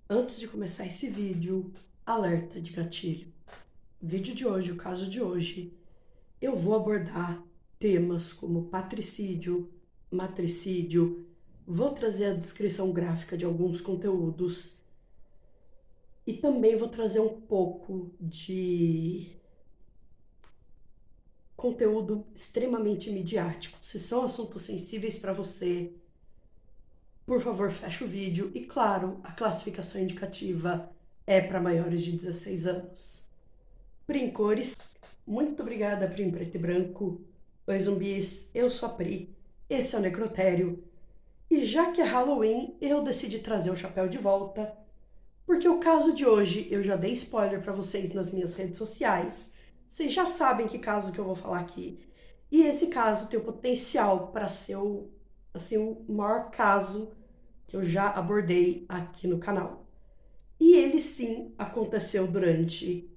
Antes de começar esse vídeo, alerta de gatilho. Vídeo de hoje, o caso de hoje, eu vou abordar temas como patricídio, matricídio, vou trazer a descrição gráfica de alguns conteúdos e também vou trazer um pouco de conteúdo extremamente midiático. Se são assuntos sensíveis para você, por favor, feche o vídeo. E claro, a classificação indicativa é para maiores de 16 anos. Pri em cores, muito obrigada, Pri em preto e branco. Oi, zumbis, eu sou a Pri, esse é o Necrotério. E já que é Halloween, eu decidi trazer o chapéu de volta, porque o caso de hoje eu já dei spoiler para vocês nas minhas redes sociais. Vocês já sabem que caso que eu vou falar aqui. E esse caso tem o potencial para ser o maior caso que eu já abordei aqui no canal. E ele sim aconteceu durante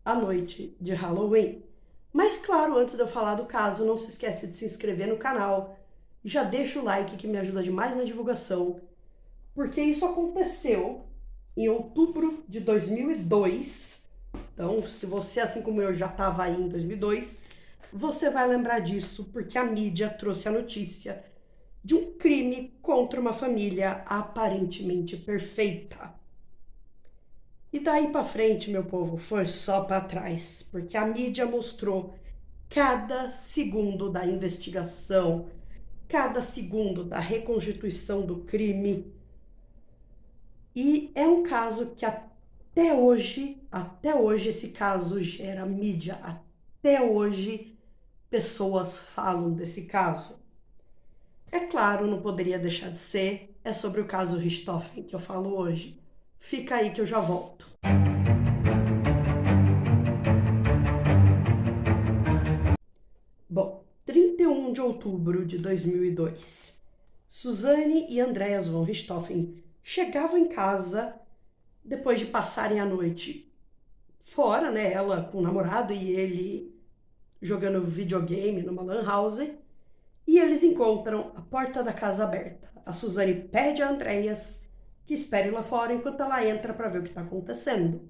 a noite de Halloween. Mas claro, antes de eu falar do caso, não se esquece de se inscrever no canal, já deixa o like que me ajuda demais na divulgação, porque isso aconteceu em outubro de 2002. Então, se você, assim como eu, já estava aí em 2002, você vai lembrar disso, porque a mídia trouxe a notícia de um crime contra uma família aparentemente perfeita. E daí para frente, meu povo, foi só para trás, porque a mídia mostrou cada segundo da investigação, cada segundo da reconstituição do crime. E é um caso que até hoje esse caso gera mídia, até hoje pessoas falam desse caso. É claro, não poderia deixar de ser, é sobre o caso Richthofen que eu falo hoje. Fica aí que eu já volto. Bom, 31 de outubro de 2002. Suzanne e Andreas von Richthofen chegavam em casa depois de passarem a noite fora, né? Ela com o namorado e ele jogando videogame numa lan house. E eles encontram a porta da casa aberta. A Suzanne pede a Andreas que espere lá fora enquanto ela entra para ver o que está acontecendo.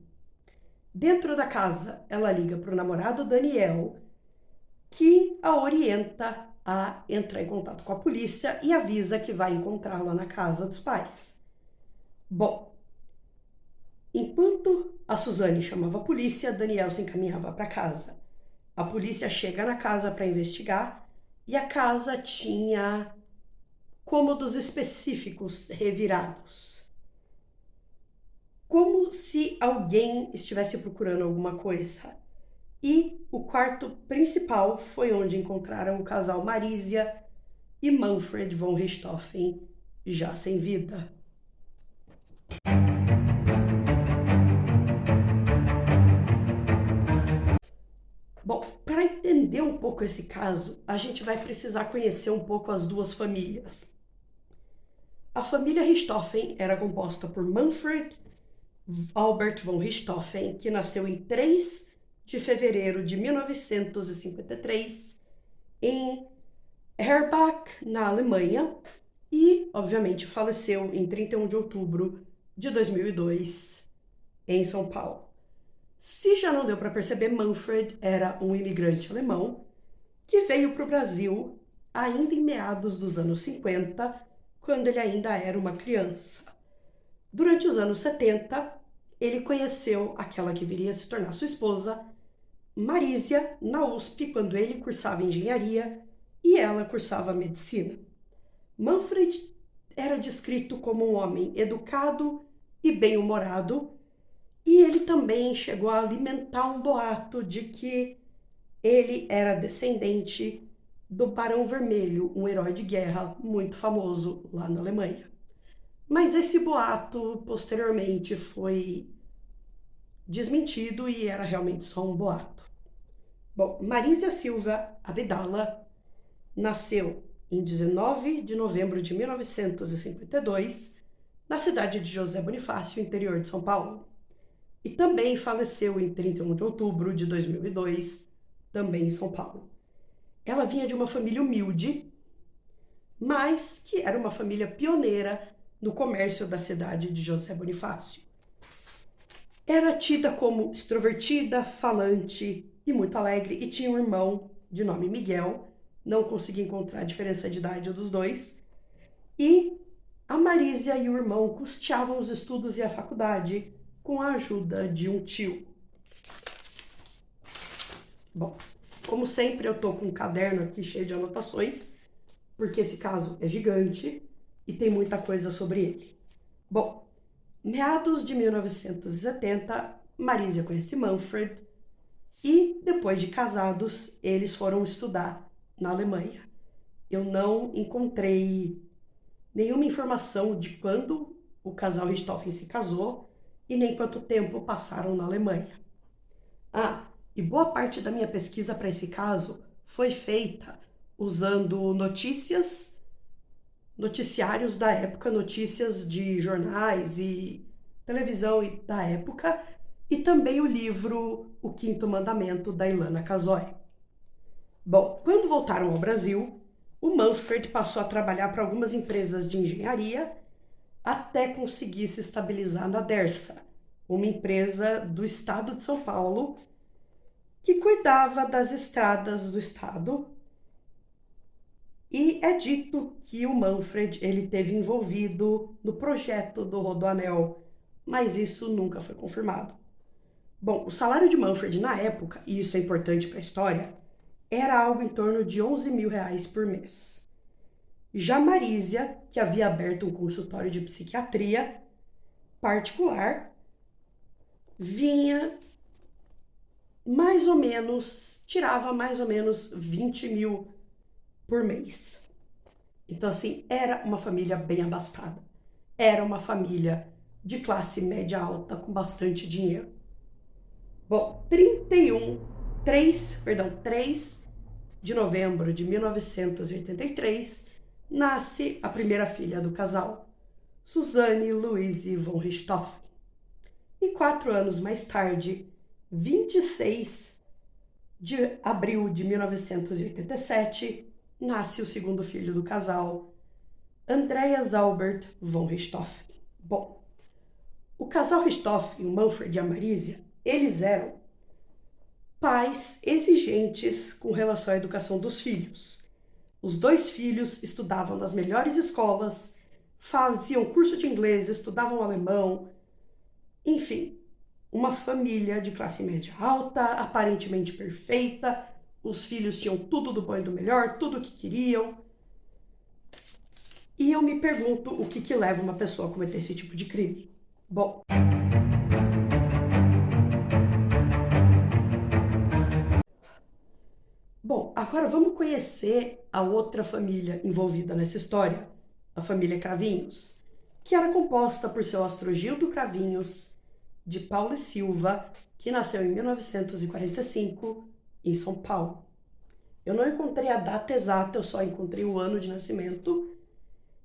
Dentro da casa, ela liga para o namorado Daniel, que a orienta a entrar em contato com a polícia e avisa que vai encontrá-la na casa dos pais. Bom, enquanto a Suzanne chamava a polícia, Daniel se encaminhava para casa. A polícia chega na casa para investigar e a casa tinha cômodos específicos revirados, como se alguém estivesse procurando alguma coisa. E o quarto principal foi onde encontraram o casal Marisia e Manfred von Richthofen, já sem vida. Bom, para entender um pouco esse caso, a gente vai precisar conhecer um pouco as duas famílias. A família Richthofen era composta por Manfred Albert von Richthofen, que nasceu em 3 de fevereiro de 1953 em Herbach, na Alemanha, e, obviamente, faleceu em 31 de outubro de 2002 em São Paulo. Se já não deu para perceber, Manfred era um imigrante alemão que veio para o Brasil ainda em meados dos anos 50, quando ele ainda era uma criança. Durante os anos 70, ele conheceu aquela que viria a se tornar sua esposa, Marisia, na USP, quando ele cursava engenharia e ela cursava medicina. Manfred era descrito como um homem educado e bem-humorado, e ele também chegou a alimentar um boato de que ele era descendente do Barão Vermelho, um herói de guerra muito famoso lá na Alemanha. Mas esse boato posteriormente foi desmentido e era realmente só um boato. Bom, Marisia Silva Abdala nasceu em 19 de novembro de 1952, na cidade de José Bonifácio, interior de São Paulo. E também faleceu em 31 de outubro de 2002, também em São Paulo. Ela vinha de uma família humilde, mas que era uma família pioneira no comércio da cidade de José Bonifácio. Era tida como extrovertida, falante e muito alegre, e tinha um irmão de nome Miguel, não consegui encontrar a diferença de idade dos dois, e a Marísia e o irmão custeavam os estudos e a faculdade com a ajuda de um tio. Bom, como sempre, eu tô com um caderno aqui cheio de anotações, porque esse caso é gigante e tem muita coisa sobre ele. Bom, meados de 1970, Marísia conhece Manfred e, depois de casados, eles foram estudar na Alemanha. Eu não encontrei nenhuma informação de quando o casal Richthofen se casou e nem quanto tempo passaram na Alemanha. E boa parte da minha pesquisa para esse caso foi feita usando noticiários da época, notícias de jornais e televisão da época, e também o livro O Quinto Mandamento, da Ilana Kazoy. Bom, quando voltaram ao Brasil, o Manfred passou a trabalhar para algumas empresas de engenharia até conseguir se estabilizar na Dersa, uma empresa do estado de São Paulo que cuidava das estradas do estado. E é dito que o Manfred ele teve envolvido no projeto do Rodoanel, mas isso nunca foi confirmado. Bom, o salário de Manfred na época, e isso é importante para a história, era algo em torno de 11 mil reais por mês. Já Marísia, que havia aberto um consultório de psiquiatria particular, tirava mais ou menos 20 mil por mês. Então, assim, era uma família bem abastada. Era uma família de classe média alta com bastante dinheiro. Bom, 3 de novembro de 1983, nasce a primeira filha do casal, Susanne Louise von Richthofen. E 4 anos mais tarde, 26 de abril de 1987, nasce o segundo filho do casal, Andreas Albert von Richthofen. Bom, o casal Richthofen, o Manfred e a Marísia, eles eram pais exigentes com relação à educação dos filhos. Os 2 filhos estudavam nas melhores escolas, faziam curso de inglês, estudavam alemão, enfim, uma família de classe média alta, aparentemente perfeita. Os filhos tinham tudo do bom e do melhor, tudo o que queriam. E eu me pergunto o que leva uma pessoa a cometer esse tipo de crime. Bom, agora vamos conhecer a outra família envolvida nessa história, a família Cravinhos, que era composta por seu Astrogildo Cravinhos de Paula e Silva, que nasceu em 1945 em São Paulo. Eu não encontrei a data exata, eu só encontrei o ano de nascimento.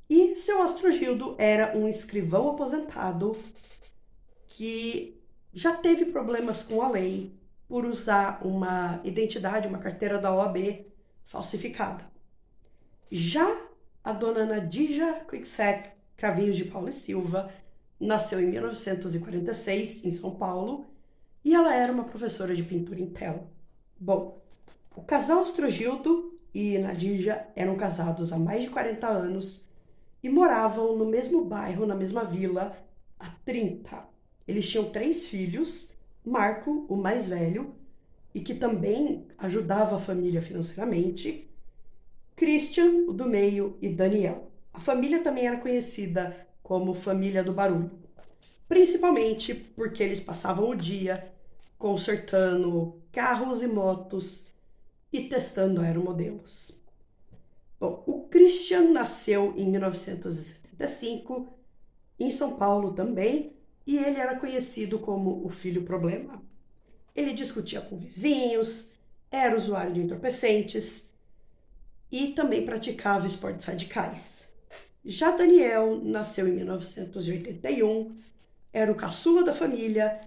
E seu Astrogildo era um escrivão aposentado que já teve problemas com a lei por usar uma identidade, uma carteira da OAB falsificada. Já a dona Nadija Quicksec Cravinhos de Paula e Silva nasceu em 1946 em São Paulo e ela era uma professora de pintura em tela. Bom, o casal Astrogildo e Nadija eram casados há mais de 40 anos e moravam no mesmo bairro, na mesma vila, há 30. Eles tinham 3 filhos, Marco, o mais velho, e que também ajudava a família financeiramente, Christian, o do meio, e Daniel. A família também era conhecida como família do barulho, principalmente porque eles passavam o dia consertando carros e motos e testando aeromodelos. Bom, o Christian nasceu em 1975, em São Paulo também, e ele era conhecido como o filho problema. Ele discutia com vizinhos, era usuário de entorpecentes e também praticava esportes radicais. Já Daniel nasceu em 1981, era o caçula da família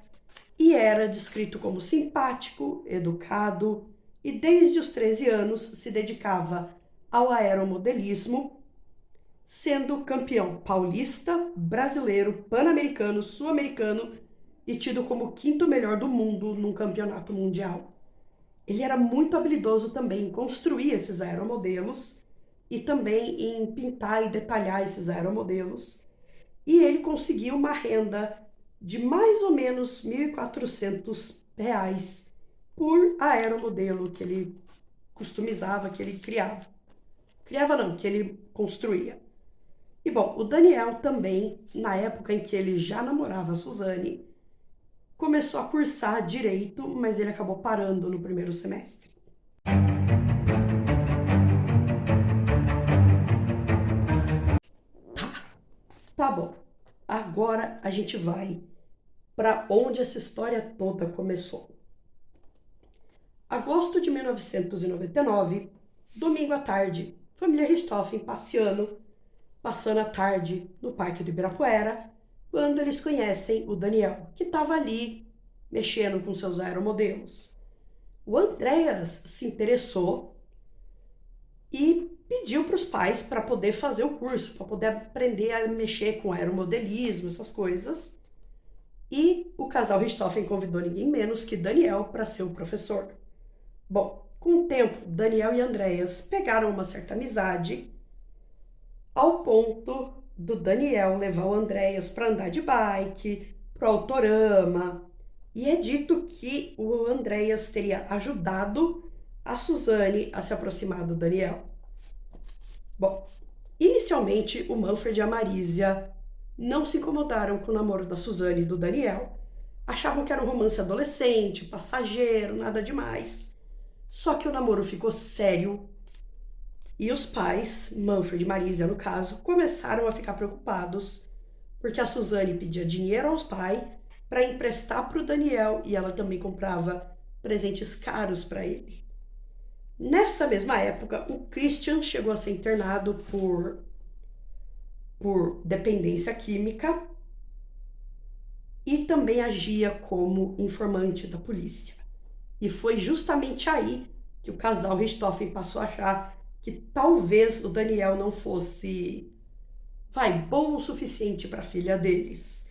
e era descrito como simpático, educado e desde os 13 anos se dedicava ao aeromodelismo, sendo campeão paulista, brasileiro, pan-americano, sul-americano e tido como o quinto melhor do mundo num campeonato mundial. Ele era muito habilidoso também em construir esses aeromodelos e também em pintar e detalhar esses aeromodelos. E ele conseguiu uma renda de mais ou menos R$ 1.400 por aeromodelo que ele customizava, que ele criava. Criava não, que ele construía. E bom, o Daniel também, na época em que ele já namorava a Suzane, começou a cursar direito, mas ele acabou parando no primeiro semestre. Tá bom. Agora a gente vai para onde essa história toda começou. Agosto de 1999, domingo à tarde, família Richthofen passando a tarde no Parque do Ibirapuera, quando eles conhecem o Daniel, que estava ali mexendo com seus aeromodelos. O Andreas se interessou e pediu para os pais para poder fazer o curso, para poder aprender a mexer com aeromodelismo, essas coisas. E o casal Richthofen convidou ninguém menos que Daniel para ser o professor. Bom, com o tempo, Daniel e Andreas pegaram uma certa amizade, ao ponto do Daniel levar o Andreas para andar de bike, pro Autorama, e é dito que o Andreas teria ajudado a Suzane a se aproximar do Daniel. Bom, inicialmente o Manfred e a Marisia não se incomodaram com o namoro da Suzane e do Daniel. Achavam que era um romance adolescente, passageiro, nada demais. Só que o namoro ficou sério e os pais, Manfred e Marisia no caso, começaram a ficar preocupados porque a Suzane pedia dinheiro aos pais para emprestar para o Daniel e ela também comprava presentes caros para ele. Nessa mesma época, o Christian chegou a ser internado por dependência química e também agia como informante da polícia. E foi justamente aí que o casal Richthofen passou a achar que talvez o Daniel não fosse bom o suficiente para a filha deles.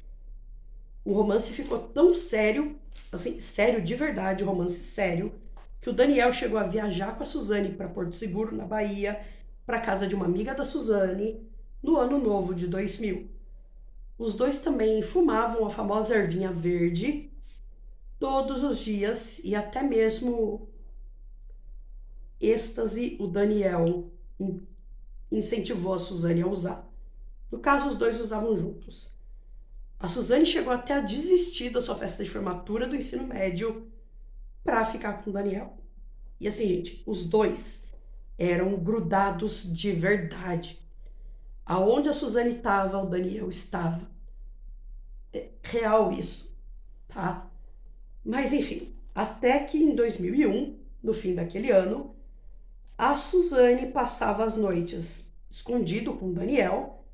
O romance ficou tão sério, assim, sério de verdade, romance sério, que o Daniel chegou a viajar com a Suzane para Porto Seguro, na Bahia, para casa de uma amiga da Suzane, no ano novo de 2000. Os dois também fumavam a famosa ervinha verde todos os dias e até mesmo êxtase o Daniel incentivou a Suzane a usar. No caso, os dois usavam juntos. A Suzane chegou até a desistir da sua festa de formatura do ensino médio para ficar com o Daniel. E assim, gente, os dois eram grudados de verdade. Aonde a Suzane estava, o Daniel estava. É real isso, tá? Mas enfim, até que em 2001, no fim daquele ano, a Suzane passava as noites escondido com o Daniel,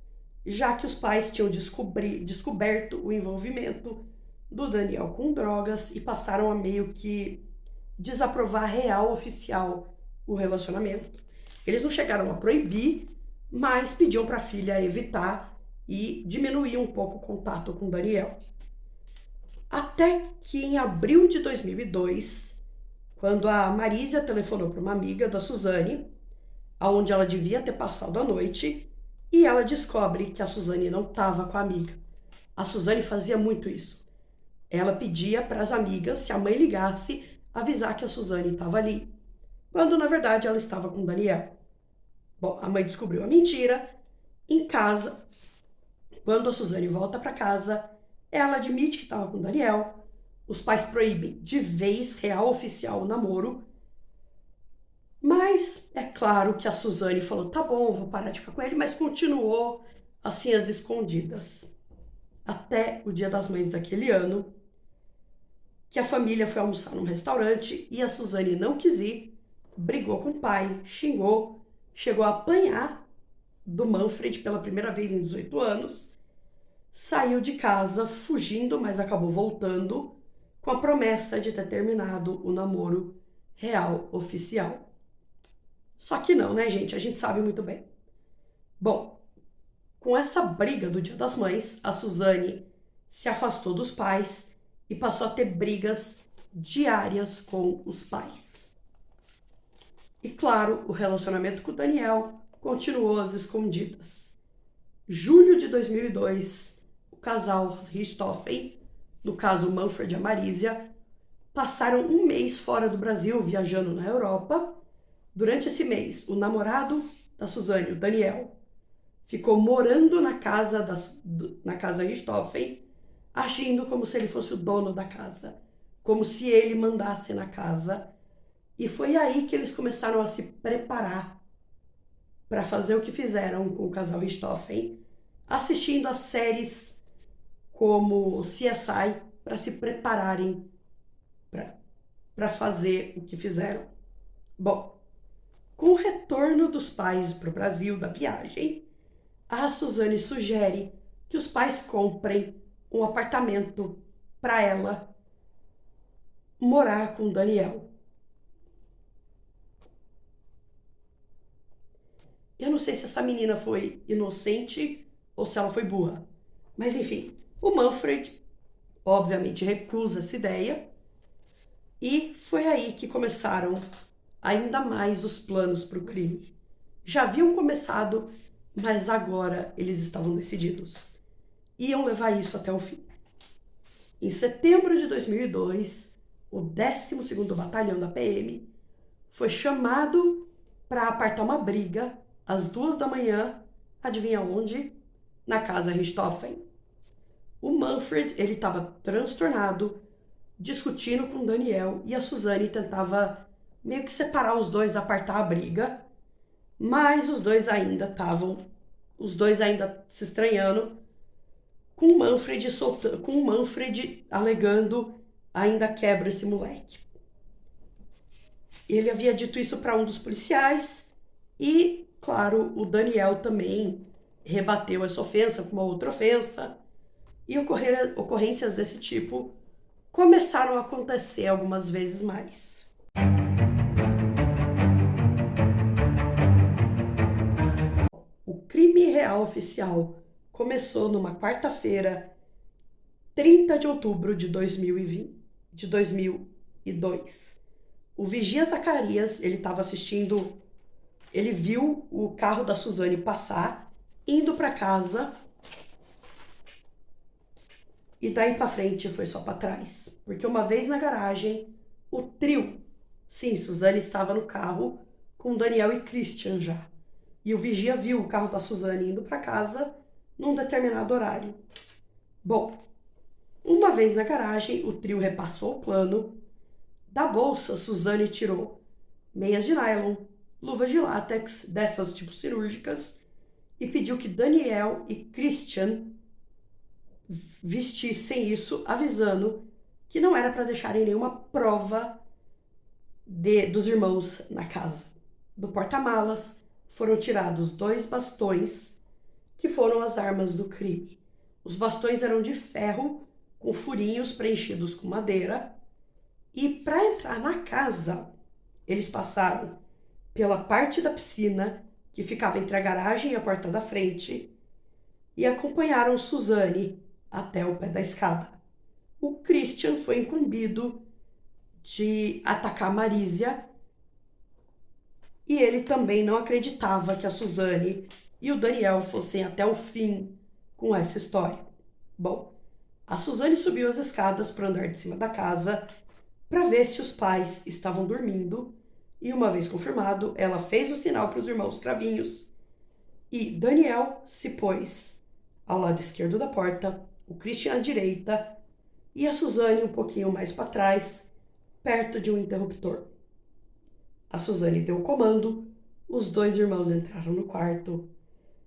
já que os pais tinham descoberto o envolvimento do Daniel com drogas e passaram a meio que desaprovar real oficial o relacionamento. Eles não chegaram a proibir, mas pediam para a filha evitar e diminuir um pouco o contato com o Daniel. Até que em abril de 2002, quando a Marisia telefonou para uma amiga da Suzane, aonde ela devia ter passado a noite, e ela descobre que a Suzane não estava com a amiga. A Suzane fazia muito isso. Ela pedia para as amigas, se a mãe ligasse, avisar que a Suzane estava ali, quando na verdade ela estava com o Daniel. Bom, a mãe descobriu a mentira. Em casa, quando a Suzane volta para casa, ela admite que estava com o Daniel. Os pais proíbem de vez real oficial o namoro. Mas é claro que a Suzane falou, tá bom, vou parar de ficar com ele, mas continuou assim às escondidas. Até o Dia das Mães daquele ano, que a família foi almoçar num restaurante e a Suzane não quis ir, brigou com o pai, xingou, chegou a apanhar do Manfred pela primeira vez em 18 anos, saiu de casa fugindo, mas acabou voltando com a promessa de ter terminado o namoro real oficial. Só que não, né, gente? A gente sabe muito bem. Bom, Com essa briga do Dia das Mães, a Suzane se afastou dos pais e passou a ter brigas diárias com os pais. E claro, o relacionamento com o Daniel continuou às escondidas. Julho de 2002, o casal Richthofen, no caso Manfred e a Marisia, passaram um mês fora do Brasil, viajando na Europa. Durante esse mês, o namorado da Suzane, o Daniel, ficou morando na casa Richthofen, agindo como se ele fosse o dono da casa, como se ele mandasse na casa. E foi aí que eles começaram a se preparar para fazer o que fizeram com o casal Richthofen, assistindo a séries como CSI para se prepararem para fazer o que fizeram. Bom, com o retorno dos pais para o Brasil da viagem, a Suzane sugere que os pais comprem um apartamento para ela morar com o Daniel. Eu não sei se essa menina foi inocente ou se ela foi burra, mas enfim, o Manfred obviamente recusa essa ideia e foi aí que começaram ainda mais os planos para o crime. Já haviam começado, mas agora eles estavam decididos. Iam levar isso até o fim. Em setembro de 2002, o 12º Batalhão da PM foi chamado para apartar uma briga às 2 da manhã, adivinha onde? Na casa Richthofen. O Manfred, ele estava transtornado, discutindo com o Daniel, e a Suzane tentava meio que separar os dois, apartar a briga, mas os dois ainda se estranhando, com o Manfred alegando: ainda quebra esse moleque. Ele havia dito isso para um dos policiais e, claro, o Daniel também rebateu essa ofensa com uma outra ofensa, e ocorrências desse tipo começaram a acontecer algumas vezes mais. O crime real oficial começou numa quarta-feira, 30 de outubro de 2002. O vigia Zacarias, ele estava assistindo, ele viu o carro da Suzane passar, indo para casa, e daí para frente foi só para trás. Porque uma vez na garagem, o trio, sim, Suzane estava no carro com Daniel e Christian já. E o vigia viu o carro da Suzane indo para casa num determinado horário. Bom, uma vez na garagem, o trio repassou o plano. Da bolsa, Suzane tirou meias de nylon, luvas de látex, dessas tipo cirúrgicas, e pediu que Daniel e Christian vestissem isso, avisando que não era para deixarem nenhuma prova dos irmãos na casa. Do porta-malas foram tirados 2 bastões, que foram as armas do crime. Os bastões eram de ferro, com furinhos preenchidos com madeira, e para entrar na casa, eles passaram pela parte da piscina, que ficava entre a garagem e a porta da frente, e acompanharam Suzane até o pé da escada. O Christian foi incumbido de atacar Marisia, e ele também não acreditava que a Suzane e o Daniel fossem até o fim com essa história. Bom, a Suzane subiu as escadas para o andar de cima da casa para ver se os pais estavam dormindo, e uma vez confirmado, ela fez o sinal para os irmãos cravinhos, e Daniel se pôs ao lado esquerdo da porta, o Christian à direita e a Suzane um pouquinho mais para trás, perto de um interruptor. A Suzane deu o comando, os 2 irmãos entraram no quarto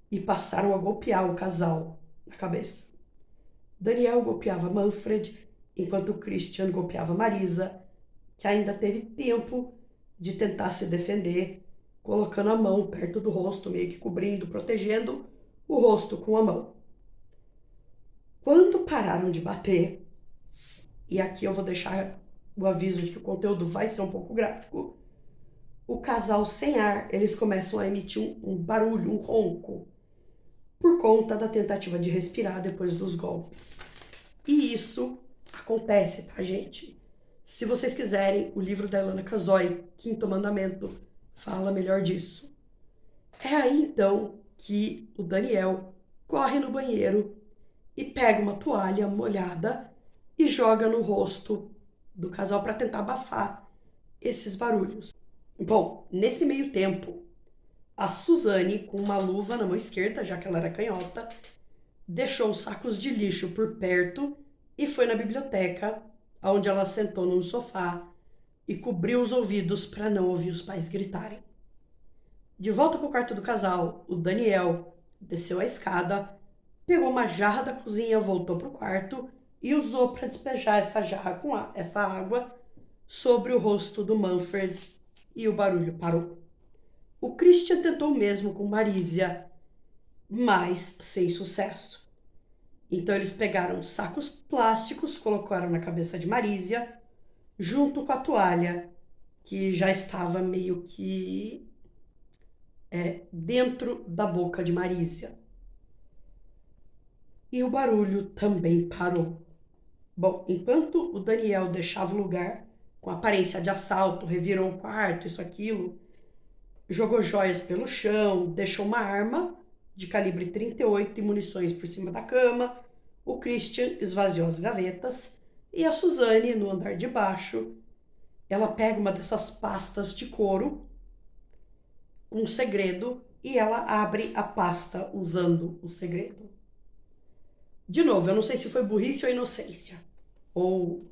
e passaram a golpear o casal na cabeça. Daniel golpeava Manfred, enquanto Christian golpeava Marisa, que ainda teve tempo de tentar se defender, colocando a mão perto do rosto, meio que cobrindo, protegendo o rosto com a mão. Quando pararam de bater, e aqui eu vou deixar o aviso de que o conteúdo vai ser um pouco gráfico, o casal sem ar, eles começam a emitir um barulho, um ronco. por conta da tentativa de respirar depois dos golpes. E isso acontece, tá, gente? Se vocês quiserem, o livro da Ilana Kazoy, Quinto Mandamento, fala melhor disso. É aí, então, que o Daniel corre no banheiro e pega uma toalha molhada e joga no rosto do casal para tentar abafar esses barulhos. Bom, nesse meio tempo, a Suzane, com uma luva na mão esquerda, já que ela era canhota, deixou os sacos de lixo por perto e foi na biblioteca, onde ela sentou num sofá e cobriu os ouvidos para não ouvir os pais gritarem. De volta para o quarto do casal, o Daniel desceu a escada, pegou uma jarra da cozinha, voltou para o quarto e usou para despejar essa jarra com essa água sobre o rosto do Manfred e o barulho parou. O Christian tentou o mesmo com Marisia, mas sem sucesso. Então eles pegaram sacos plásticos, colocaram na cabeça de Marisia, junto com a toalha, que já estava meio que dentro da boca de Marisia. E o barulho também parou. Bom, enquanto o Daniel deixava o lugar com aparência de assalto, revirou o quarto, isso, aquilo, jogou joias pelo chão, deixou uma arma de calibre 38 e munições por cima da cama, o Christian esvaziou as gavetas e a Suzane, no andar de baixo, ela pega uma dessas pastas de couro, um segredo, e ela abre a pasta usando o segredo. De novo, eu não sei se foi burrice ou inocência. Ou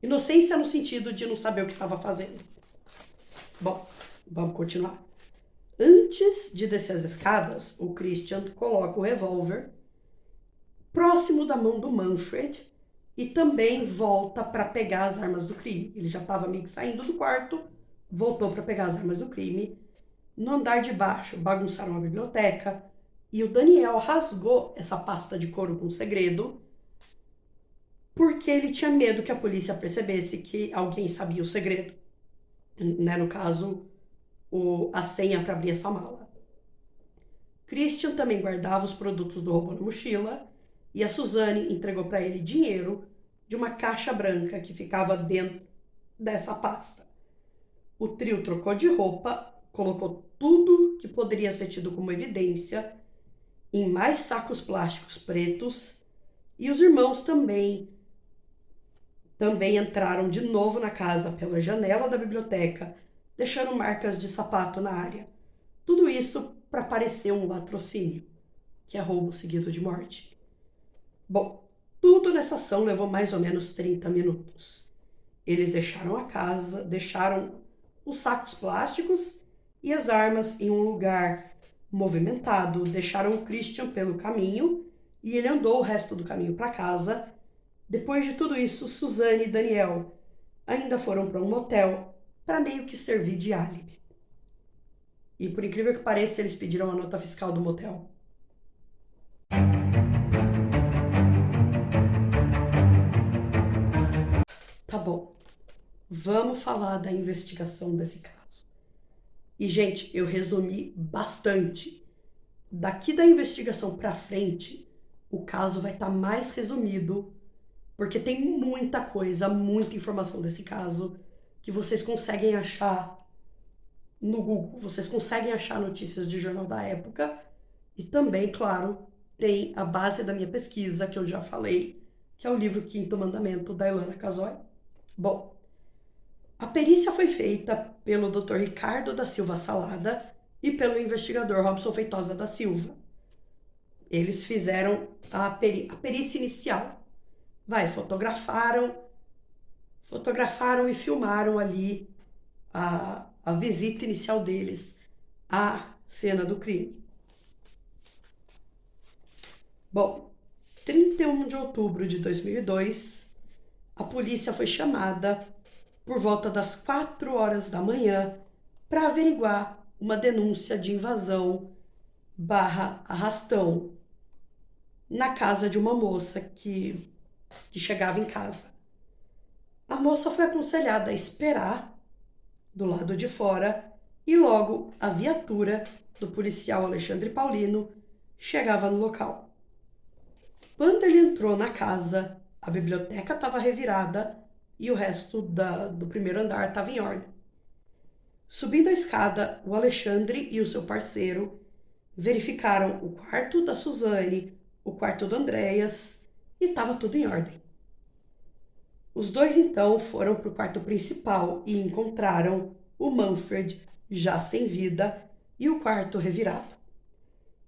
inocência no sentido de não saber o que estava fazendo. Bom, vamos continuar. Antes de descer as escadas, o Christian coloca o revólver próximo da mão do Manfred e também volta para pegar as armas do crime. Ele já estava meio que saindo do quarto, voltou para pegar as armas do crime. No andar de baixo, bagunçaram a biblioteca e o Daniel rasgou essa pasta de couro com segredo porque ele tinha medo que a polícia percebesse que alguém sabia o segredo. Né? No caso, a senha para abrir essa mala. Christian também guardava os produtos do roubo na mochila e a Suzane entregou para ele dinheiro de uma caixa branca que ficava dentro dessa pasta. O trio trocou de roupa, colocou tudo que poderia ser tido como evidência em mais sacos plásticos pretos e os irmãos também entraram de novo na casa pela janela da biblioteca, deixando marcas de sapato na área. Tudo isso para parecer um latrocínio, que é roubo seguido de morte. Bom, tudo nessa ação levou mais ou menos 30 minutos. Eles deixaram a casa, deixaram os sacos plásticos e as armas em um lugar movimentado, deixaram o Christian pelo caminho e ele andou o resto do caminho para casa. Depois de tudo isso, Suzane e Daniel ainda foram para um motel para meio que servir de álibi. E por incrível que pareça, eles pediram a nota fiscal do motel. Tá bom, vamos falar da investigação desse caso. E, gente, eu resumi bastante. Daqui da investigação para frente, o caso vai estar mais resumido, porque tem muita coisa, muita informação desse caso que vocês conseguem achar no Google. Vocês conseguem achar notícias de jornal da época e também, claro, tem a base da minha pesquisa, que eu já falei, que é o livro Quinto Mandamento, da Ilana Kazoy. Bom, a perícia foi feita pelo Dr. Ricardo da Silva Salada e pelo investigador Robson Feitosa da Silva. Eles fizeram a perícia inicial. Fotografaram e filmaram ali a visita inicial deles à cena do crime. Bom, 31 de outubro de 2002, a polícia foi chamada por volta das 4 horas da manhã para averiguar uma denúncia de invasão / arrastão na casa de uma moça que chegava em casa. A moça foi aconselhada a esperar do lado de fora e logo a viatura do policial Alexandre Paulino chegava no local. Quando ele entrou na casa, a biblioteca estava revirada e o resto do primeiro andar estava em ordem. Subindo a escada, o Alexandre e o seu parceiro verificaram o quarto da Suzane, o quarto do Andréas e estava tudo em ordem. Os dois então foram para o quarto principal e encontraram o Manfred já sem vida e o quarto revirado.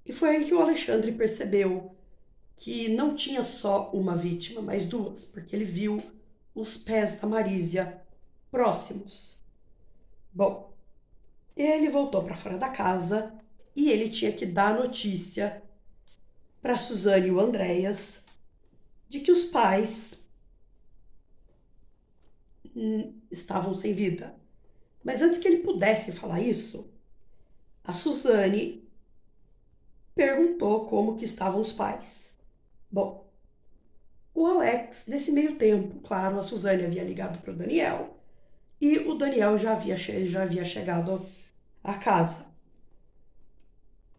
E foi aí que o Alexandre percebeu que não tinha só uma vítima, mas duas, porque ele viu os pés da Marísia próximos. Bom, ele voltou para fora da casa e ele tinha que dar a notícia para Suzane e o Andréas de que os pais estavam sem vida. Mas antes que ele pudesse falar isso, a Suzane perguntou como que estavam os pais. Bom, o Alex, nesse meio tempo, claro, a Suzane havia ligado para o Daniel e o Daniel já havia chegado à casa.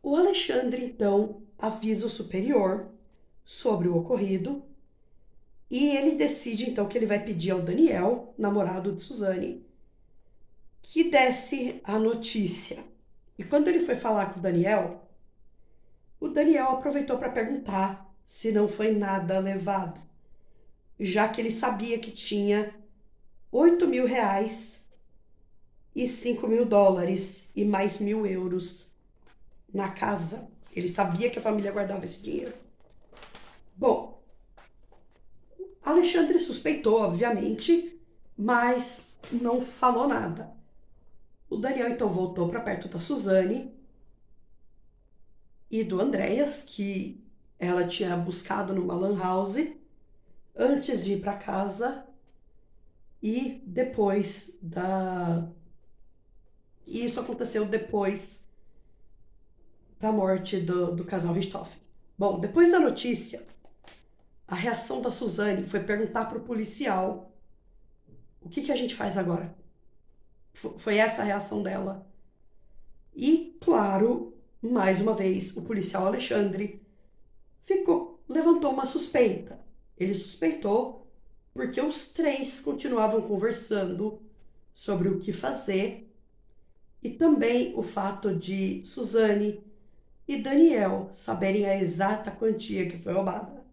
O Alexandre, então, avisa o superior sobre o ocorrido e ele decide, então, que ele vai pedir ao Daniel, namorado de Suzane, que desse a notícia. E quando ele foi falar com o Daniel aproveitou para perguntar se não foi nada levado, já que ele sabia que tinha R$8.000 e $5.000 e mais 1.000 euros na casa. Ele sabia que a família guardava esse dinheiro. Bom, Alexandre suspeitou, obviamente, mas não falou nada. O Daniel então voltou para perto da Suzane e do Andréas, que ela tinha buscado numa lan house antes de ir para casa e depois E isso aconteceu depois da morte do casal Richthofen. Bom, depois da notícia, a reação da Suzane foi perguntar para o policial o que a gente faz agora. Foi essa a reação dela. E, claro, mais uma vez, o policial Alexandre levantou uma suspeita. Ele suspeitou porque os três continuavam conversando sobre o que fazer e também o fato de Suzane e Daniel saberem a exata quantia que foi roubada.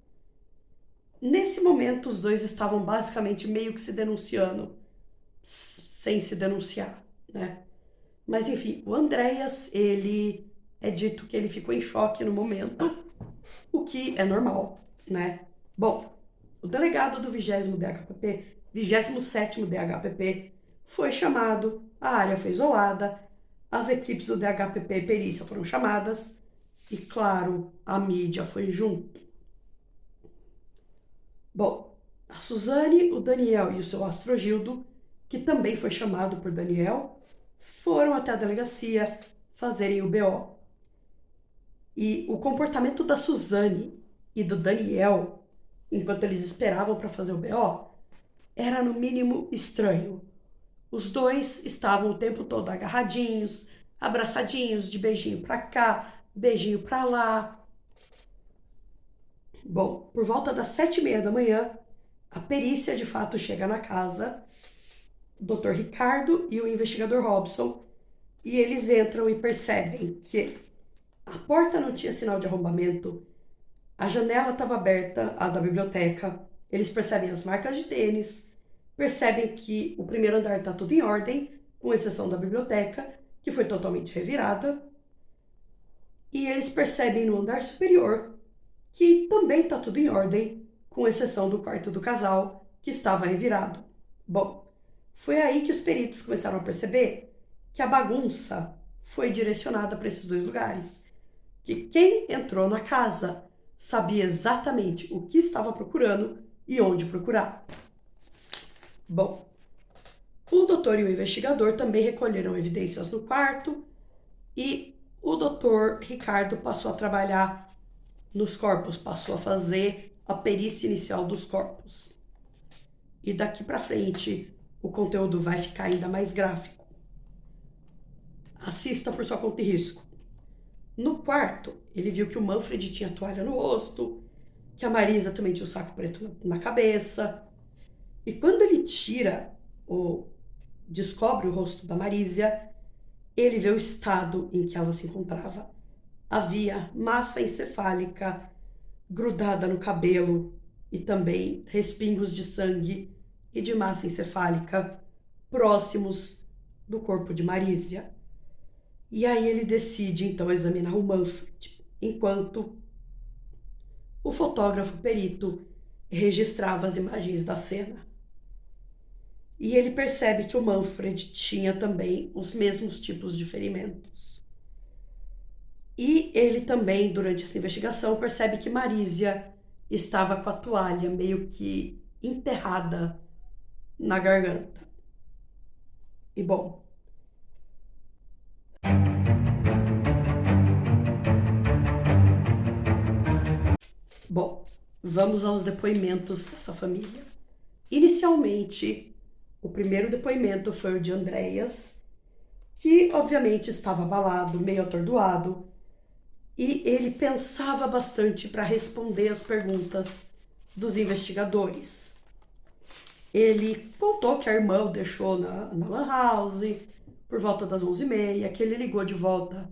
Nesse momento, os dois estavam basicamente meio que se denunciando, sem se denunciar, né? Mas enfim, o Andréas, ele é dito que ele ficou em choque no momento, o que é normal, né? Bom, o delegado do 20º DHPP, 27º DHPP, foi chamado, a área foi isolada, as equipes do DHPP e perícia foram chamadas e, claro, a mídia foi junto. Bom, a Suzane, o Daniel e o seu Astrogildo, que também foi chamado por Daniel, foram até a delegacia fazerem o BO. E o comportamento da Suzane e do Daniel, enquanto eles esperavam para fazer o BO, era no mínimo estranho. Os dois estavam o tempo todo agarradinhos, abraçadinhos, de beijinho para cá, beijinho para lá. Bom, por volta das 7h30 da manhã, a perícia de fato chega na casa, o Dr. Ricardo e o investigador Robson, e eles entram e percebem que a porta não tinha sinal de arrombamento, a janela estava aberta, a da biblioteca, eles percebem as marcas de tênis, percebem que o primeiro andar está tudo em ordem, com exceção da biblioteca, que foi totalmente revirada, e eles percebem no andar superior que também está tudo em ordem, com exceção do quarto do casal, que estava revirado. Bom, foi aí que os peritos começaram a perceber que a bagunça foi direcionada para esses dois lugares, que quem entrou na casa sabia exatamente o que estava procurando e onde procurar. Bom, o doutor e o investigador também recolheram evidências no quarto e o doutor Ricardo passou a trabalhar nos corpos, passou a fazer a perícia inicial dos corpos. E daqui para frente o conteúdo vai ficar ainda mais gráfico. Assista por sua conta e risco. No quarto, ele viu que o Manfred tinha toalha no rosto, que a Marisa também tinha o saco preto na cabeça. E quando ele descobre o rosto da Marísia, ele vê o estado em que ela se encontrava. Havia massa encefálica grudada no cabelo e também respingos de sangue e de massa encefálica próximos do corpo de Marísia. E aí ele decide então examinar o Manfred, enquanto o fotógrafo perito registrava as imagens da cena. E ele percebe que o Manfred tinha também os mesmos tipos de ferimentos. E ele também, durante essa investigação, percebe que Marísia estava com a toalha meio que enterrada na garganta. E bom, vamos aos depoimentos dessa família. Inicialmente, o primeiro depoimento foi o de Andreas, que obviamente estava abalado, meio atordoado, e ele pensava bastante para responder as perguntas dos investigadores. Ele contou que a irmã o deixou na lan house por volta das 11h30, que ele ligou de volta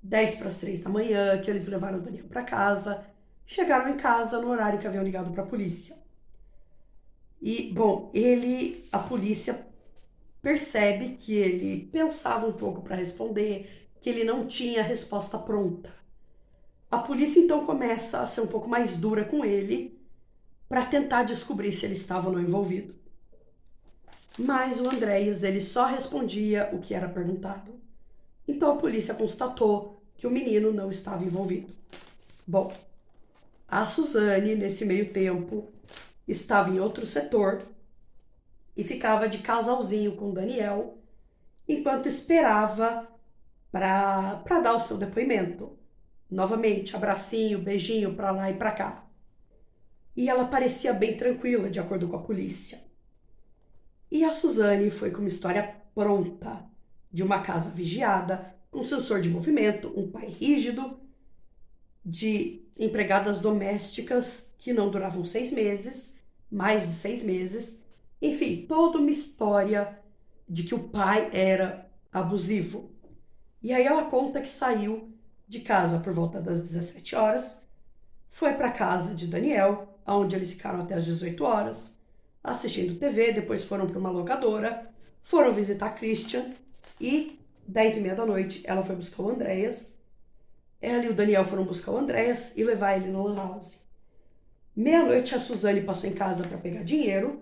10 para as 3 da manhã, que eles levaram o Daniel para casa, chegaram em casa no horário que haviam ligado para a polícia. E, bom, a polícia percebe que ele pensava um pouco para responder, que ele não tinha a resposta pronta. A polícia então começa a ser um pouco mais dura com ele para tentar descobrir se ele estava ou não envolvido. Mas o Andreas, ele só respondia o que era perguntado. Então a polícia constatou que o menino não estava envolvido. Bom, a Suzane, nesse meio tempo, estava em outro setor e ficava de casalzinho com o Daniel, enquanto esperava para dar o seu depoimento. Novamente, abracinho, beijinho para lá e para cá. E ela parecia bem tranquila, de acordo com a polícia. E a Suzane foi com uma história pronta, de uma casa vigiada, com sensor de movimento, um pai rígido, de empregadas domésticas que não duravam 6 meses, mais de 6 meses. Enfim, toda uma história de que o pai era abusivo. E aí ela conta que saiu de casa por volta das 17 horas, foi para casa de Daniel, onde eles ficaram até as 18 horas, assistindo TV, depois foram para uma locadora, foram visitar Christian e 10h30 da noite ela foi buscar o Andreas. Ela e o Daniel foram buscar o Andreas e levar ele no lan house. Meia-noite a Suzane passou em casa para pegar dinheiro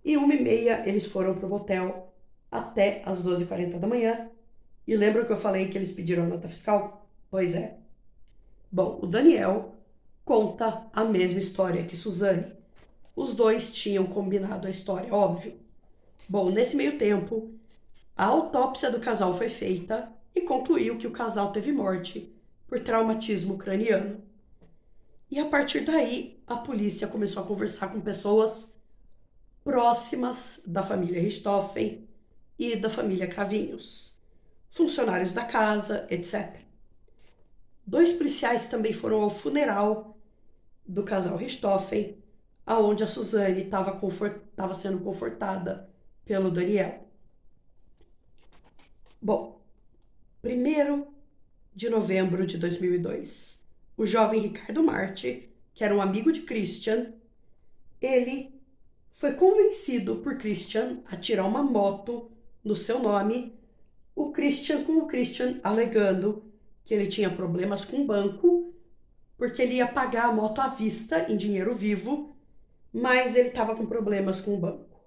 e 1h30 eles foram para o motel até as 12h40 da manhã. E lembra que eu falei que eles pediram a nota fiscal? Pois é. Bom, o Daniel conta a mesma história que Suzane. Os dois tinham combinado a história, óbvio. Bom, nesse meio tempo, a autópsia do casal foi feita e concluiu que o casal teve morte por traumatismo craniano. E a partir daí, a polícia começou a conversar com pessoas próximas da família Richthofen e da família Cravinhos, funcionários da casa, etc. 2 policiais também foram ao funeral do casal Richthofen, aonde a Suzane estava sendo confortada pelo Daniel. Bom, 1º de novembro de 2002, o jovem Ricardo Marti, que era um amigo de Christian, ele foi convencido por Christian a tirar uma moto no seu nome, com o Christian alegando que ele tinha problemas com o banco, porque ele ia pagar a moto à vista, em dinheiro vivo, mas ele estava com problemas com o banco.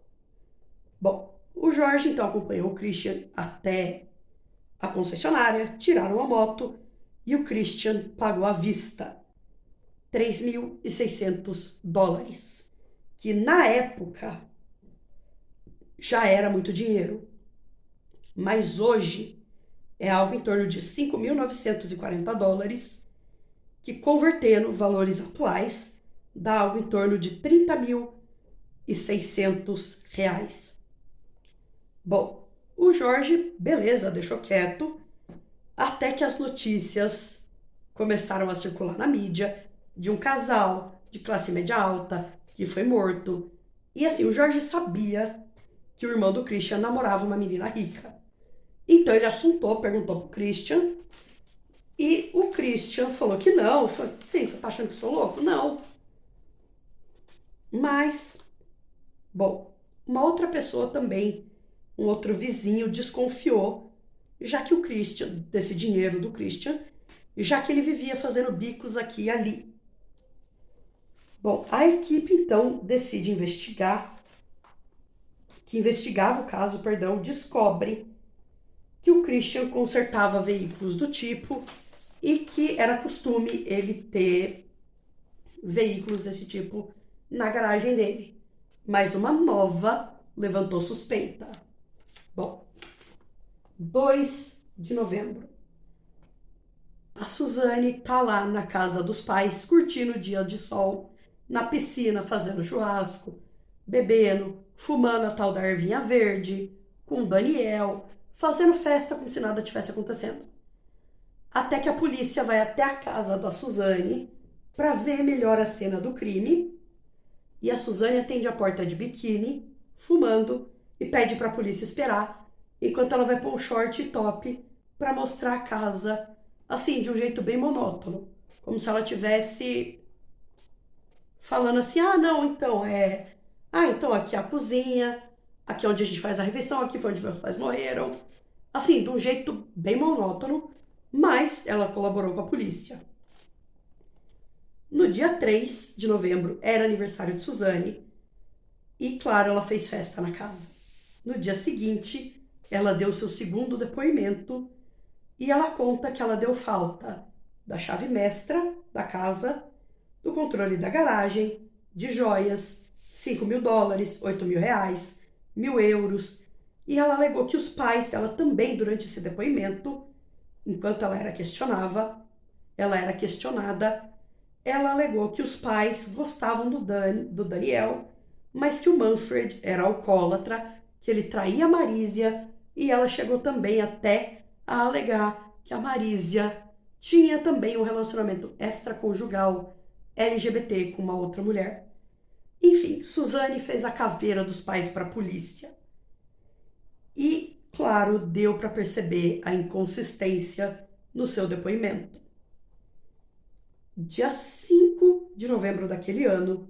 Bom, o Jorge então acompanhou o Christian até a concessionária, tiraram a moto e o Christian pagou à vista $3.600, que na época já era muito dinheiro, mas hoje é algo em torno de $5.940, que convertendo valores atuais dá algo em torno de R$30.600. Bom, o Jorge, beleza, deixou quieto, até que as notícias começaram a circular na mídia de um casal de classe média alta que foi morto. E assim, o Jorge sabia que o irmão do Christian namorava uma menina rica. Então ele assuntou, perguntou pro Christian, e o Christian falou que não. Falou, sim, você tá achando que eu sou louco? Não. Mas, bom, uma outra pessoa também, um outro vizinho, desconfiou, já que o Christian, desse dinheiro do Christian, já que ele vivia fazendo bicos aqui e ali. Bom, a equipe então decide investigava o caso, perdão, descobre que o Christian consertava veículos do tipo e que era costume ele ter veículos desse tipo na garagem dele. Mas uma nova levantou suspeita. Bom, 2 de novembro. A Suzane tá lá na casa dos pais, curtindo o dia de sol, na piscina, fazendo churrasco, bebendo, fumando a tal da ervinha verde, com o Daniel, fazendo festa como se nada tivesse acontecendo. Até que a polícia vai até a casa da Suzane para ver melhor a cena do crime. E a Suzane atende a porta de biquíni, fumando, e pede para a polícia esperar, enquanto ela vai pôr um short e top para mostrar a casa, assim, de um jeito bem monótono. Como se ela tivesse falando assim, não, então então aqui é a cozinha, aqui é onde a gente faz a refeição, aqui foi onde meus pais morreram. Assim, de um jeito bem monótono, mas ela colaborou com a polícia. No dia 3 de novembro era aniversário de Suzane e, claro, ela fez festa na casa. No dia seguinte, ela deu seu segundo depoimento e ela conta que ela deu falta da chave mestra da casa, do controle da garagem, de joias, $5.000, R$ 8.000, 1.000 euros. E ela alegou que os pais, ela também, durante esse depoimento, enquanto ela era questionada, ela alegou que os pais gostavam do Daniel, mas que o Manfred era alcoólatra, que ele traía a Marísia, e ela chegou também até a alegar que a Marísia tinha também um relacionamento extraconjugal LGBT com uma outra mulher. Enfim, Suzane fez a caveira dos pais para a polícia. E, claro, deu para perceber a inconsistência no seu depoimento. Dia 5 de novembro daquele ano,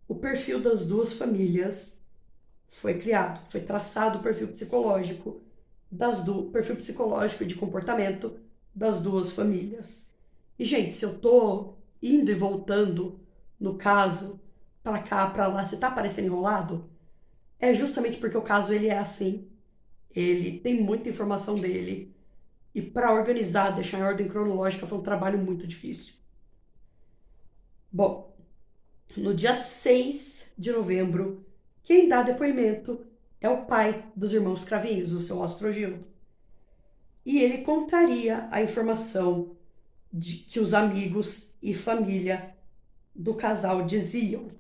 o perfil das duas famílias foi criado, foi traçado o perfil psicológico perfil psicológico e de comportamento das duas famílias. E, gente, se eu tô indo e voltando no caso, para cá, para lá, se tá parecendo enrolado, é justamente porque o caso ele é assim. Ele tem muita informação dele. E para organizar, deixar em ordem cronológica, foi um trabalho muito difícil. Bom, no dia 6 de novembro, quem dá depoimento é o pai dos irmãos Cravinhos, o seu Ostrogildo. E ele contraria a informação de que os amigos e família do casal diziam.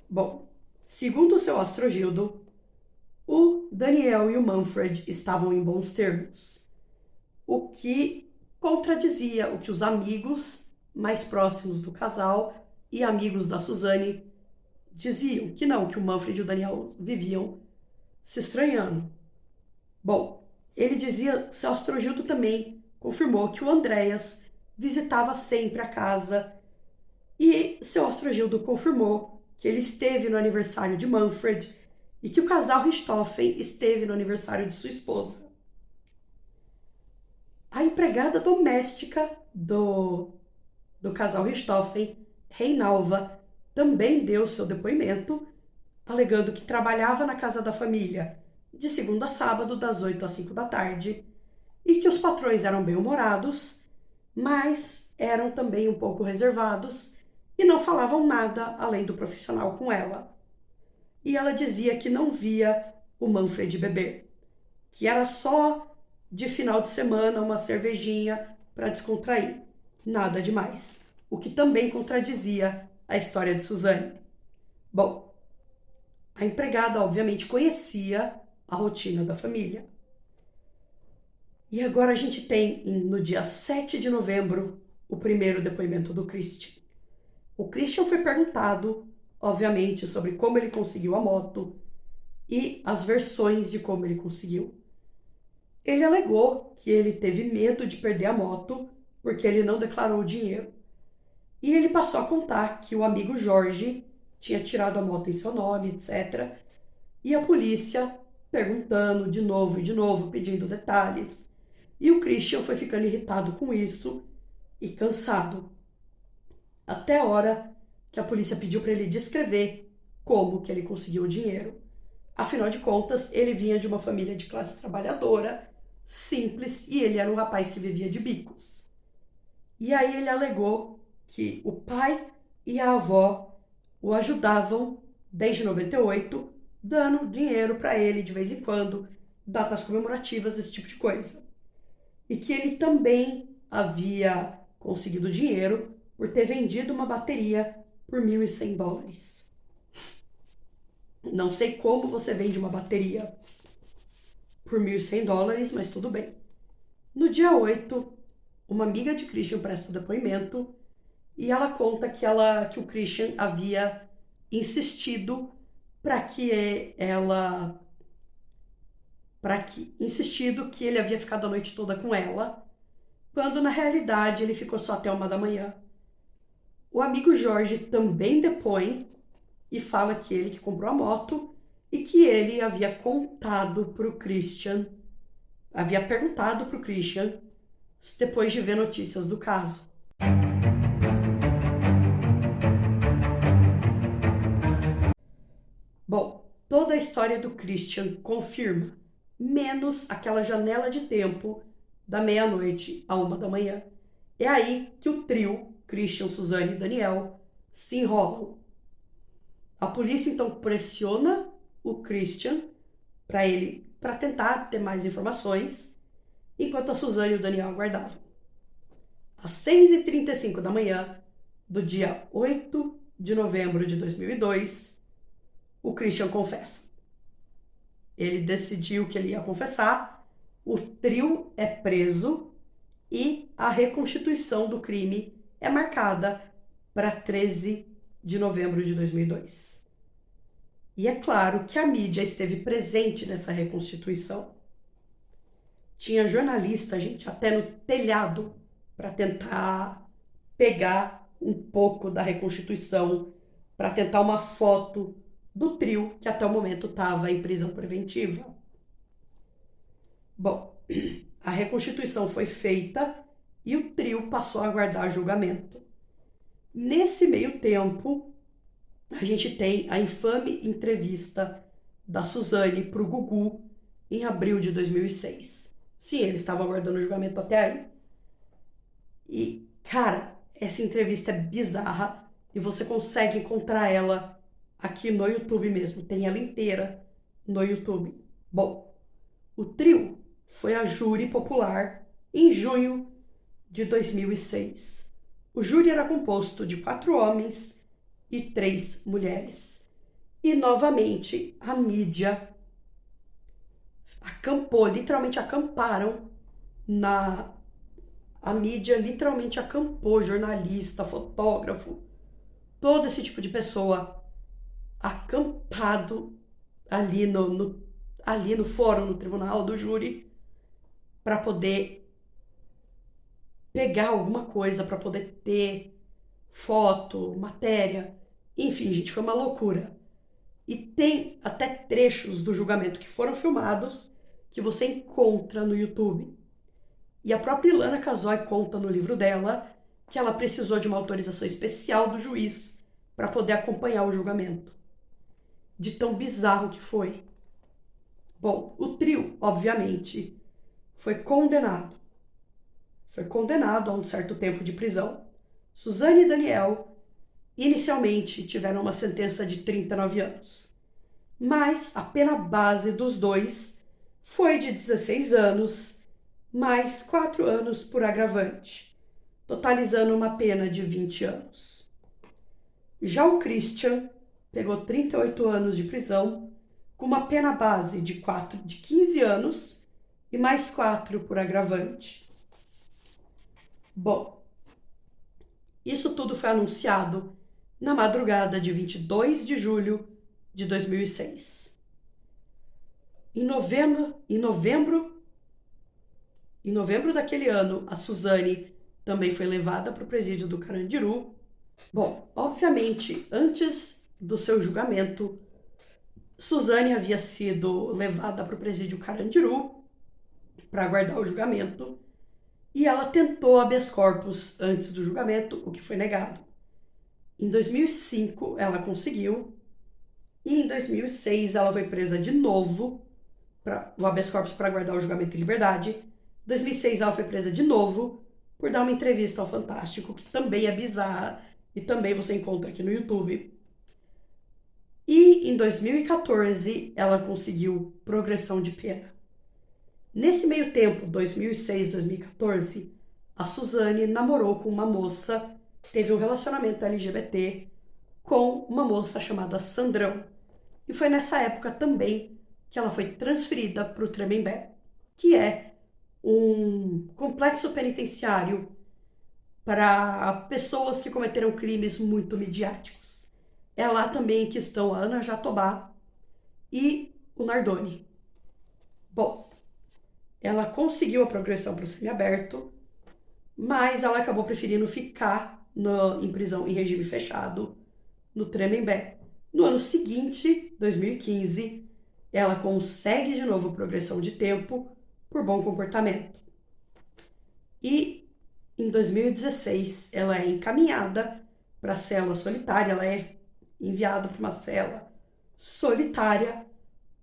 Bom, segundo o seu Ostrogildo, o Daniel e o Manfred estavam em bons termos, o que contradizia o que os amigos mais próximos do casal e amigos da Suzane diziam, que não, que o Manfred e o Daniel viviam se estranhando. Bom, ele dizia, seu Ostrogildo também confirmou que o Andreas visitava sempre a casa e seu Ostrogildo confirmou que ele esteve no aniversário de Manfred e que o casal Richthofen esteve no aniversário de sua esposa. A empregada doméstica do casal Richthofen, Reinalva, também deu seu depoimento, alegando que trabalhava na casa da família de segunda a sábado, das 8 às 5 da tarde, e que os patrões eram bem-humorados, mas eram também um pouco reservados e não falavam nada além do profissional com ela. E ela dizia que não via o Manfred beber, que era só de final de semana uma cervejinha para descontrair, nada demais, o que também contradizia a história de Suzane. Bom, a empregada obviamente conhecia a rotina da família. E agora a gente tem, no dia 7 de novembro, o primeiro depoimento do Christian. O Christian foi perguntado, obviamente, sobre como ele conseguiu a moto e as versões de como ele conseguiu. Ele alegou que ele teve medo de perder a moto porque ele não declarou o dinheiro. E ele passou a contar que o amigo Jorge tinha tirado a moto em seu nome, etc. E a polícia perguntando de novo e de novo, pedindo detalhes. E o Christian foi ficando irritado com isso e cansado. Até a hora que a polícia pediu para ele descrever como que ele conseguiu o dinheiro. Afinal de contas, ele vinha de uma família de classe trabalhadora, simples, e ele era um rapaz que vivia de bicos. E aí ele alegou que o pai e a avó o ajudavam desde 98, dando dinheiro para ele de vez em quando, datas comemorativas, esse tipo de coisa. E que ele também havia conseguido dinheiro por ter vendido uma bateria por $1.100. Não sei como você vende uma bateria por $1.100, mas tudo bem. No dia 8, uma amiga de Christian presta o depoimento e ela conta que o Christian havia insistido insistido que ele havia ficado a noite toda com ela, quando na realidade ele ficou só até 1 da manhã. O amigo Jorge também depõe e fala que ele que comprou a moto e que ele havia perguntado para o Christian depois de ver notícias do caso. Bom, toda a história do Christian confirma, menos aquela janela de tempo da meia-noite a 1 da manhã. É aí que o trio, Christian, Suzane e Daniel, se enrolam. A polícia então pressiona o Christian para tentar ter mais informações, enquanto a Suzane e o Daniel aguardavam. Às 6h35 da manhã do dia 8 de novembro de 2002, o Christian confessa. Ele decidiu que ele ia confessar, o trio é preso e a reconstituição do crime é marcada para 13 de novembro de 2002. E é claro que a mídia esteve presente nessa reconstituição. Tinha jornalista, gente, até no telhado para tentar pegar um pouco da reconstituição, para tentar uma foto do trio que até o momento estava em prisão preventiva. Bom, a reconstituição foi feita e o trio passou a aguardar julgamento. Nesse meio tempo, a gente tem a infame entrevista da Suzane para o Gugu em abril de 2006. Sim, eles estavam aguardando o julgamento até aí. E, cara, essa entrevista é bizarra e você consegue encontrar ela aqui no YouTube mesmo. Tem ela inteira no YouTube. Bom, o trio foi a júri popular em junho de 2006. O júri era composto de 4 homens e 3 mulheres. E, novamente, a mídia acampou, literalmente acamparam A mídia literalmente acampou, jornalista, fotógrafo, todo esse tipo de pessoa acampado ali no fórum, no tribunal do júri, para poder pegar alguma coisa, para poder ter foto, matéria. Enfim, gente, foi uma loucura. E tem até trechos do julgamento que foram filmados que você encontra no YouTube. E a própria Ilana Casoy conta no livro dela que ela precisou de uma autorização especial do juiz para poder acompanhar o julgamento. De tão bizarro que foi. Bom, o trio, obviamente, foi condenado. Foi condenado a um certo tempo de prisão. Suzane e Daniel inicialmente tiveram uma sentença de 39 anos. Mas a pena base dos dois foi de 16 anos, mais 4 anos por agravante, totalizando uma pena de 20 anos. Já o Christian pegou 38 anos de prisão, com uma pena base de 15 anos e mais 4 por agravante. Bom, isso tudo foi anunciado na madrugada de 22 de julho de 2006. Em novembro daquele ano, a Suzane também foi levada para o presídio do Carandiru. Bom, obviamente, antes do seu julgamento, Suzane havia sido levada para o presídio Carandiru para aguardar o julgamento e ela tentou habeas corpus antes do julgamento, o que foi negado. Em 2005, ela conseguiu e em 2006 ela foi presa de novo para o habeas corpus para aguardar o julgamento em liberdade. Em 2006 ela foi presa de novo por dar uma entrevista ao Fantástico, que também é bizarra e também você encontra aqui no YouTube. E em 2014 ela conseguiu progressão de pena. Nesse meio tempo, 2006, 2014, a Suzane namorou com uma moça, teve um relacionamento LGBT com uma moça chamada Sandrão. E foi nessa época também que ela foi transferida para o Tremembé, que é um complexo penitenciário para pessoas que cometeram crimes muito midiáticos. É lá também que estão a Ana Jatobá e o Nardoni. Bom, ela conseguiu a progressão para o semiaberto, mas ela acabou preferindo ficar em prisão em regime fechado no Tremembé. No ano seguinte, 2015, ela consegue de novo progressão de tempo por bom comportamento. E em 2016, ela é encaminhada para a cela solitária, ela é enviada para uma cela solitária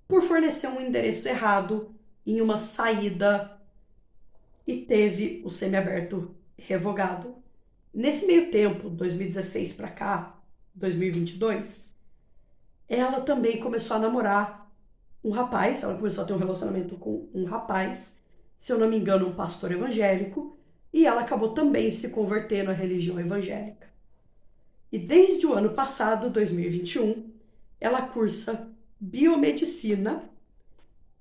por fornecer um endereço errado em uma saída e teve o semiaberto revogado. Nesse meio tempo, 2016 para cá, 2022, ela também começou a namorar um rapaz, ela começou a ter um relacionamento com um rapaz, se eu não me engano, um pastor evangélico, e ela acabou também se convertendo à religião evangélica. E desde o ano passado, 2021, ela cursa biomedicina.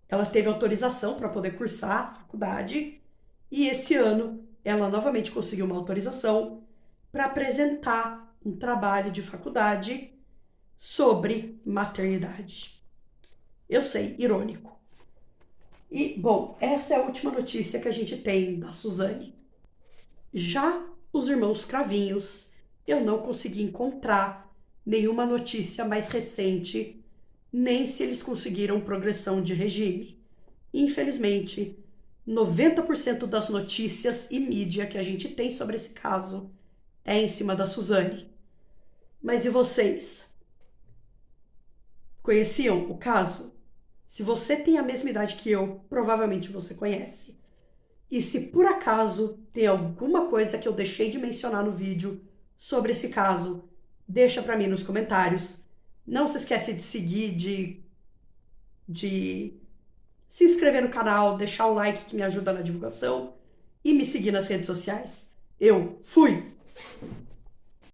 Ela teve autorização para poder cursar a faculdade e esse ano ela novamente conseguiu uma autorização para apresentar um trabalho de faculdade sobre maternidade. Eu sei, irônico. E, bom, essa é a última notícia que a gente tem da Suzane. Já os irmãos Cravinhos, eu não consegui encontrar nenhuma notícia mais recente, nem se eles conseguiram progressão de regime. Infelizmente, 90% das notícias e mídia que a gente tem sobre esse caso é em cima da Suzane. Mas e vocês? Conheciam o caso? Se você tem a mesma idade que eu, provavelmente você conhece. E se por acaso tem alguma coisa que eu deixei de mencionar no vídeo sobre esse caso, deixa pra mim nos comentários. Não se esquece de seguir, de se inscrever no canal, deixar o like que me ajuda na divulgação e me seguir nas redes sociais. Eu fui!